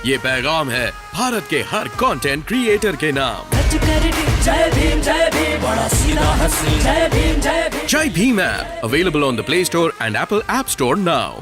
ये पैगाम है भारत के हर कंटेंट क्रिएटर के नाम। जय भीम बड़ा सीधा हसीन जय भीम जय Bhim app available on the play store and Apple app store now.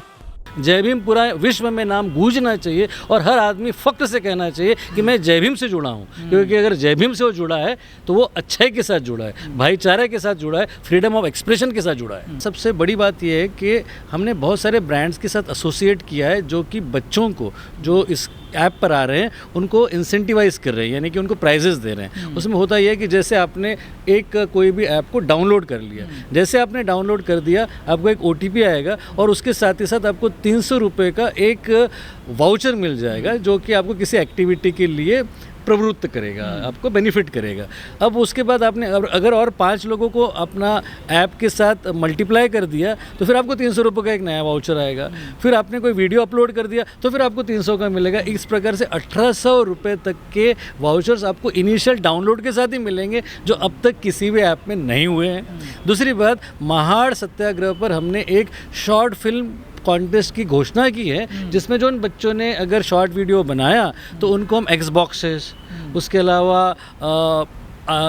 जय भीम पूरा विश्व में नाम गूंजना चाहिए और हर आदमी फख्र से कहना चाहिए कि मैं जय भीम से जुड़ा हूँ, क्योंकि अगर जय भीम से वो जुड़ा है तो वो अच्छाई के साथ जुड़ा है, भाईचारे के साथ जुड़ा है, फ्रीडम ऑफ एक्सप्रेशन के साथ जुड़ा है। सबसे बड़ी बात यह है कि हमने बहुत सारे ब्रांड्स के साथ एसोसिएट किया है जो कि बच्चों को जो इस ऐप पर आ रहे हैं उनको इंसेंटिवाइज कर रहे हैं, यानी कि उनको प्राइजेस दे रहे हैं। उसमें होता यह है कि जैसे आपने एक कोई भी ऐप को डाउनलोड कर लिया, जैसे आपने डाउनलोड कर दिया आपको एक OTP आएगा और उसके साथ ही साथ आपको 300 रुपये का एक वाउचर मिल जाएगा जो कि आपको किसी एक्टिविटी के लिए प्रवृत्त करेगा, आपको बेनिफिट करेगा। अब उसके बाद आपने अगर और 5 लोगों को अपना ऐप के साथ मल्टीप्लाई कर दिया तो फिर आपको 300 रुपये का एक नया वाउचर आएगा। फिर आपने कोई वीडियो अपलोड कर दिया तो फिर आपको 300 का मिलेगा। इस प्रकार से 1800 रुपये तक के वाउचर्स आपको इनिशियल डाउनलोड के साथ ही मिलेंगे जो अब तक किसी भी ऐप में नहीं हुए हैं। दूसरी बात, महाड़ सत्याग्रह पर हमने एक शॉर्ट फिल्म कॉन्टेस्ट की घोषणा की है जिसमें जो उन बच्चों ने अगर शॉर्ट वीडियो बनाया तो उनको हम Xboxes, उसके अलावा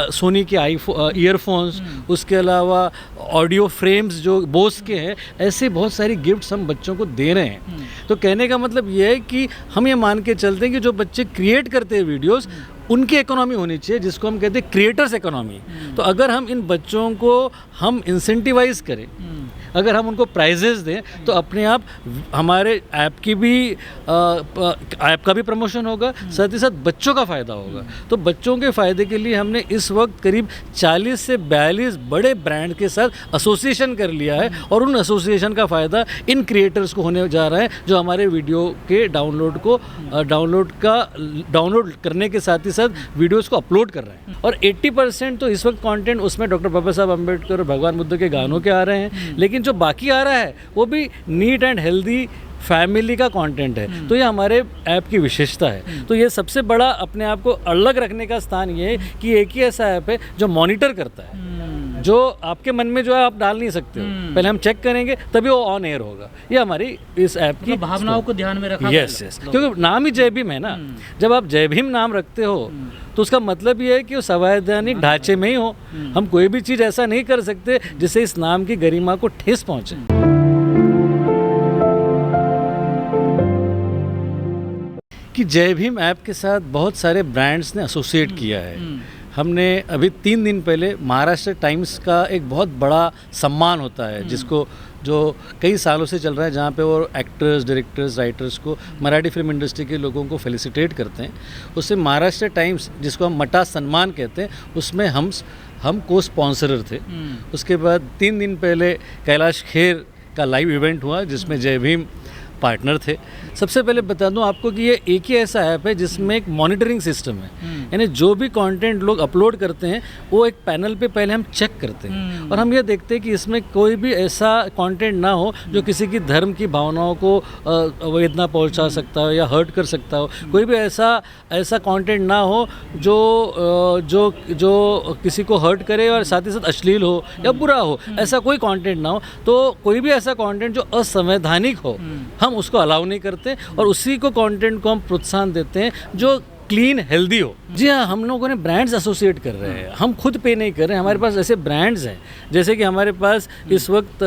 सोनी के ईयरफोन्स, उसके अलावा ऑडियो फ्रेम्स जो बोस के हैं, ऐसे बहुत सारी गिफ्ट्स हम बच्चों को दे रहे हैं। तो कहने का मतलब ये है कि हम ये मान के चलते हैं कि जो बच्चे क्रिएट करते हैं वीडियोस उनकी इकोनॉमी होनी चाहिए, जिसको हम कहते हैं क्रिएटर्स इकोनॉमी। तो अगर हम इन बच्चों को हम इंसेंटिवाइज करें, अगर हम उनको प्राइजेस दें तो अपने आप हमारे ऐप का भी प्रमोशन होगा, साथ ही साथ बच्चों का फ़ायदा होगा। तो बच्चों के फ़ायदे के लिए हमने इस वक्त करीब 40 से 42 बड़े ब्रांड के साथ एसोसिएशन कर लिया है और उन एसोसिएशन का फ़ायदा इन क्रिएटर्स को होने जा रहा है जो हमारे वीडियो के डाउनलोड करने के साथ ही साथ वीडियोज़ को अपलोड कर रहे हैं। और 80% तो इस वक्त कंटेंट उसमें डॉक्टर बाबा साहब अम्बेडकर और भगवान बुद्ध के गानों के आ रहे हैं, लेकिन जो बाकी आ रहा है वो भी नीट एंड हेल्दी फैमिली का कंटेंट है। तो ये हमारे ऐप की विशेषता है। तो ये सबसे बड़ा अपने आप को अलग रखने का स्थान ये है कि एक ही ऐसा ऐप है जो मॉनिटर करता है, जो आपके मन में जो है आप डाल नहीं सकते हो, पहले हम चेक करेंगे तभी वो ऑन एयर होगा। ये हमारी इस ऐप की भावनाओं को ध्यान में रखा। यस, क्योंकि नाम ही जय भीम है ना। जब आप जय भीम नाम रखते हो तो उसका मतलब ये है कि वो संवैधानिक ढांचे में ही हो। हम कोई भी चीज़ ऐसा नहीं कर सकते जिससे इस नाम की गरिमा को ठेस पहुंचे। कि जय भीम ऐप के साथ बहुत सारे ब्रांड्स ने एसोसिएट किया है। हमने अभी 3 दिन पहले महाराष्ट्र टाइम्स का एक बहुत बड़ा सम्मान होता है जिसको जो कई सालों से चल रहा है, जहाँ पे वो एक्टर्स, डायरेक्टर्स, राइटर्स को, मराठी फिल्म इंडस्ट्री के लोगों को फेलिसिटेट करते हैं। उससे महाराष्ट्र टाइम्स, जिसको हम मटा सम्मान कहते हैं, उसमें हम को स्पॉन्सरर थे। उसके बाद 3 दिन पहले कैलाश खेर का लाइव इवेंट हुआ जिसमें जय भीम पार्टनर थे। सबसे पहले बता दूं आपको कि ये एक ही ऐसा ऐप है जिसमें एक मॉनिटरिंग सिस्टम है, यानी जो भी कंटेंट लोग अपलोड करते हैं वो एक पैनल पे पहले हम चेक करते हैं और हम ये देखते हैं कि इसमें कोई भी ऐसा कंटेंट ना हो जो किसी की धर्म की भावनाओं को वेदना पहुंचा सकता हो या हर्ट कर सकता हो। कोई भी ऐसा कंटेंट ना हो जो किसी को हर्ट करे और साथ ही साथ अश्लील हो या बुरा हो, ऐसा कोई कंटेंट ना हो। तो कोई भी ऐसा कंटेंट जो असंवैधानिक हो हम उसको अलाउ नहीं करते और उसी को कंटेंट को हम प्रोत्साहन देते हैं जो क्लीन हेल्दी हो। जी हाँ, हम लोगों ने ब्रांड्स एसोसिएट कर रहे हैं, हम खुद पे नहीं कर रहे हैं। हमारे पास ऐसे ब्रांड्स हैं जैसे कि हमारे पास इस वक्त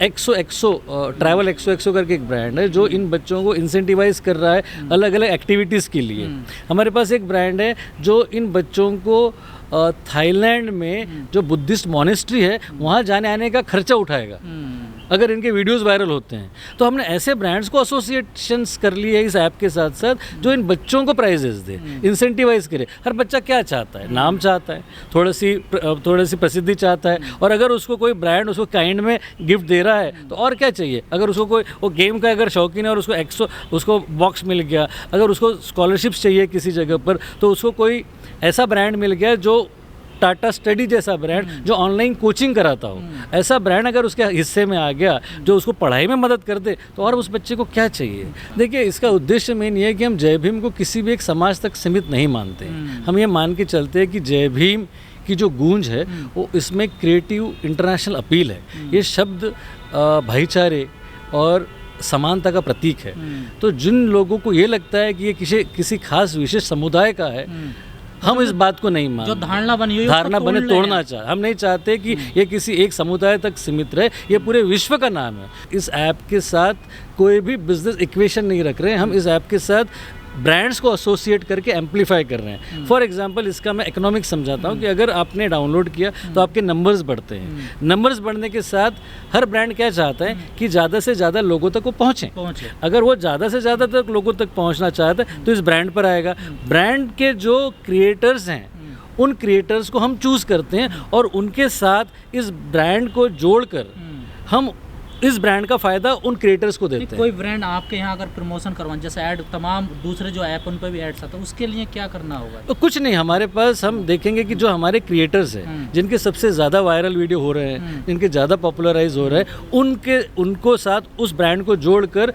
एक्सो ट्रैवल एक्सो करके एक ब्रांड है जो इन बच्चों को इंसेंटिवाइज कर रहा है अलग अलग एक्टिविटीज़ के लिए। हमारे पास एक ब्रांड है जो इन बच्चों को थाईलैंड में जो बुद्धिस्ट मॉनेस्ट्री है वहाँ जाने आने का खर्चा उठाएगा अगर इनके वीडियोस वायरल होते हैं। तो हमने ऐसे ब्रांड्स को एसोसिएशंस कर लिए है इस ऐप के साथ साथ जो इन बच्चों को प्राइजेस दे, इंसेंटिवाइज करे। हर बच्चा क्या चाहता है? नाम चाहता है, थोड़ी सी प्रसिद्धि चाहता है, और अगर उसको कोई ब्रांड उसको काइंड में गिफ्ट दे रहा है तो और क्या चाहिए। अगर उसको कोई वो गेम का अगर शौकीन है और उसको बॉक्स मिल गया, अगर उसको स्कॉलरशिप्स चाहिए किसी जगह पर तो उसको कोई ऐसा ब्रांड मिल गया जो टाटा स्टडी जैसा ब्रांड जो ऑनलाइन कोचिंग कराता हो, ऐसा ब्रांड अगर उसके हिस्से में आ गया जो उसको पढ़ाई में मदद कर दे तो और उस बच्चे को क्या चाहिए। देखिए, इसका उद्देश्य मेन ये है कि हम जय भीम को किसी भी एक समाज तक सीमित नहीं मानते। हम ये मान के चलते हैं कि जय भीम की जो गूंज है वो इसमें क्रिएटिव इंटरनेशनल अपील है। ये शब्द भाईचारे और समानता का प्रतीक है। तो जिन लोगों को ये लगता है कि ये किसी खास विशेष समुदाय का है, हम इस बात को नहीं मानते। जो धारणा बनी हुई धारणा बने तोड़ना चाहे, हम नहीं चाहते कि ये किसी एक समुदाय तक सीमित रहे, ये पूरे विश्व का नाम है। इस ऐप के साथ कोई भी बिजनेस इक्वेशन नहीं रख रहे हैं, हम इस ऐप के साथ ब्रांड्स को एसोसिएट करके एम्पलीफाई कर रहे हैं। फॉर एग्जांपल इसका मैं इकोनॉमिक्स समझाता हूँ कि अगर आपने डाउनलोड किया तो आपके नंबर्स बढ़ते हैं। नंबर्स बढ़ने के साथ हर ब्रांड क्या चाहता है कि ज़्यादा से ज़्यादा लोगों तक वो पहुँचे। अगर वो ज़्यादा से ज़्यादा तक लोगों तक पहुँचना चाहता है तो इस ब्रांड पर आएगा। ब्रांड के जो क्रिएटर्स हैं उन क्रिएटर्स को हम चूज़ करते हैं और उनके साथ इस ब्रांड को जोड़कर हम इस ब्रांड का फ़ायदा उन क्रिएटर्स को देते हैं। कोई ब्रांड आपके यहाँ अगर प्रमोशन करवाएं, जैसे ऐड तमाम दूसरे जो ऐप उन पर भी ऐड्स आता है, उसके लिए क्या करना होगा? तो कुछ नहीं, हमारे पास हम देखेंगे कि जो हमारे क्रिएटर्स हैं जिनके सबसे ज़्यादा वायरल वीडियो हो रहे हैं, जिनके ज़्यादा पॉपुलराइज हो रहे हैं, उनको साथ उस ब्रांड को जोड़कर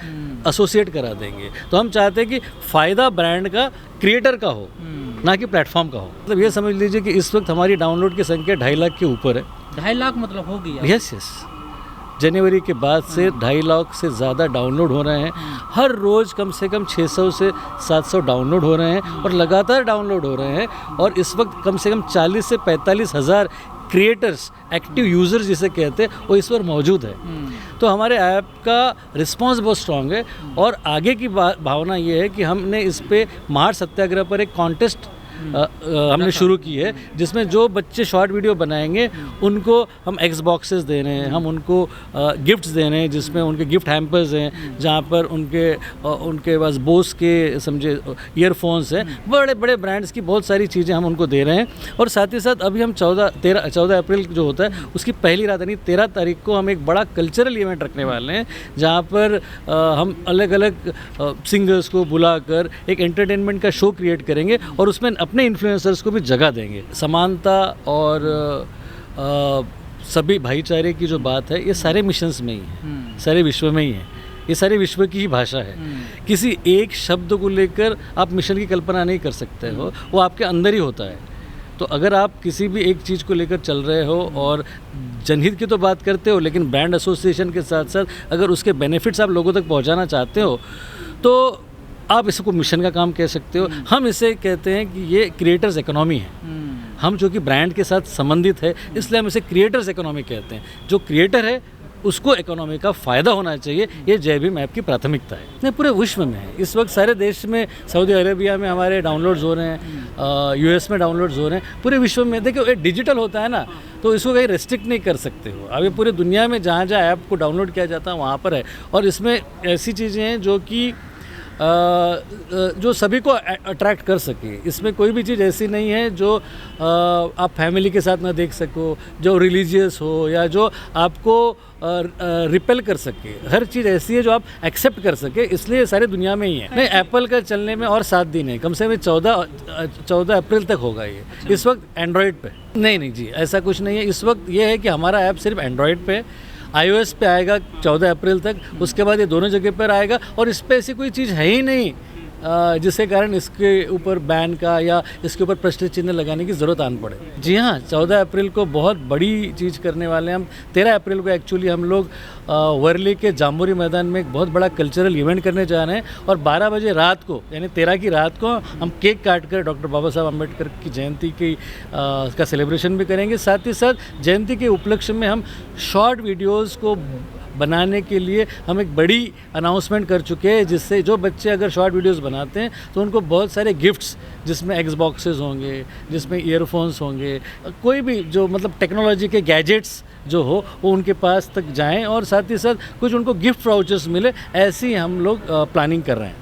एसोसिएट करा देंगे। तो हम चाहते हैं कि फ़ायदा ब्रांड का क्रिएटर का हो, ना कि प्लेटफॉर्म का हो। मतलब ये समझ लीजिए कि इस वक्त हमारी डाउनलोड की संख्या 2.5 लाख के ऊपर है। 2.5 लाख मतलब हो गई? यस। जनवरी के बाद से 2.5 लाख से ज़्यादा डाउनलोड हो रहे हैं। हर रोज़ कम से कम 600 से 700 डाउनलोड हो रहे हैं और लगातार डाउनलोड हो रहे हैं। और इस वक्त कम से कम 40 से 45 हज़ार क्रिएटर्स, एक्टिव यूज़र्स जिसे कहते हैं, वो इस पर मौजूद है। तो हमारे ऐप का रिस्पांस बहुत स्ट्रॉन्ग है। और आगे की भावना ये है कि हमने इस पे महार सत्याग्रह पर एक कॉन्टेस्ट हमने शुरू की है, जिसमें जो बच्चे शॉर्ट वीडियो बनाएंगे उनको हम एक्स बॉक्सेस दे रहे हैं, हम उनको गिफ्ट्स दे रहे हैं, जिसमें उनके गिफ्ट हैम्पर्स हैं, जहाँ पर उनके पास बोस के समझे ईयरफोन्स हैं। बड़े बड़े ब्रांड्स की बहुत सारी चीज़ें हम उनको दे रहे हैं। और साथ ही साथ अभी हम 14 अप्रैल जो होता है उसकी पहली रात यानी 13 तारीख को हम एक बड़ा कल्चरल इवेंट रखने वाले हैं, जहाँ पर हम अलग अलग सिंगर्स को बुलाकर एक एंटरटेनमेंट का शो क्रिएट करेंगे और उसमें अपने इन्फ्लुएंसर्स को भी जगह देंगे। समानता और सभी भाईचारे की जो बात है, ये सारे मिशंस में ही है, सारे विश्व में ही है। ये सारे विश्व की ही भाषा है। किसी एक शब्द को लेकर आप मिशन की कल्पना नहीं कर सकते हो, वो आपके अंदर ही होता है। तो अगर आप किसी भी एक चीज़ को लेकर चल रहे हो और जनहित की तो बात करते हो, लेकिन ब्रांड एसोसिएशन के साथ साथ अगर उसके बेनिफिट्स आप लोगों तक पहुंचाना चाहते हो, तो आप इसको मिशन का काम कह सकते हो। हम इसे कहते हैं कि ये क्रिएटर्स इकोनॉमी है। हम जो कि ब्रांड के साथ संबंधित है, इसलिए हम इसे क्रिएटर्स इकोनॉमी कहते हैं। जो क्रिएटर है उसको इकोनॉमी का फ़ायदा होना चाहिए, ये जय भीम ऐप की प्राथमिकता है। नहीं, पूरे विश्व में है। इस वक्त सारे देश में, सऊदी अरेबिया में हमारे डाउनलोड्स हो रहे हैं, यूएस में डाउनलोड्स हो रहे हैं, पूरे विश्व में। देखिए, ये डिजिटल होता है ना, तो इसको कहीं रेस्ट्रिक्ट नहीं कर सकते हो। अब ये पूरी दुनिया में जहाँ जहाँ ऐप को डाउनलोड किया जाता है वहाँ पर है। और इसमें ऐसी चीज़ें हैं जो कि जो सभी को अट्रैक्ट कर सके। इसमें कोई भी चीज़ ऐसी नहीं है जो आप फैमिली के साथ ना देख सको, जो रिलीजियस हो या जो आपको रिपेल कर सके। हर चीज़ ऐसी है जो आप एक्सेप्ट कर सके, इसलिए सारी दुनिया में ही है। नहीं, एप्पल का चलने में और 7 दिन है, कम से कम 14 अप्रैल तक होगा ये। इस वक्त एंड्रॉयड पे नहीं जी, ऐसा कुछ नहीं है। इस वक्त ये है कि हमारा ऐप सिर्फ एंड्रॉयड पे है, iOS पे आएगा 14 अप्रैल तक, उसके बाद ये दोनों जगह पर आएगा। और इस पर ऐसी कोई चीज़ है ही नहीं जिसके कारण इसके ऊपर बैन का या इसके ऊपर प्रश्न चिन्ह लगाने की ज़रूरत आन पड़े। जी हाँ, 14 अप्रैल को बहुत बड़ी चीज़ करने वाले हैं हम। 13 अप्रैल को एक्चुअली हम लोग वर्ली के जामुरी मैदान में एक बहुत बड़ा कल्चरल इवेंट करने जा रहे हैं। और 12 बजे रात को, यानी 13 की रात को, हम केक काट कर डॉक्टर बाबा साहब अम्बेडकर की जयंती की का सेलिब्रेशन भी करेंगे। साथ ही साथ जयंती के उपलक्ष्य में हम शॉर्ट वीडियोज़ को बनाने के लिए हम एक बड़ी अनाउंसमेंट कर चुके हैं, जिससे जो बच्चे अगर शॉर्ट वीडियोस बनाते हैं तो उनको बहुत सारे गिफ्ट्स, जिसमें एक्स बॉक्सेस होंगे, जिसमें ईयरफोन्स होंगे, कोई भी जो मतलब टेक्नोलॉजी के गैजेट्स जो हो वो उनके पास तक जाएं और साथ ही साथ कुछ उनको गिफ्ट वाउचर्स मिले। ऐसी हम लोग प्लानिंग कर रहे हैं।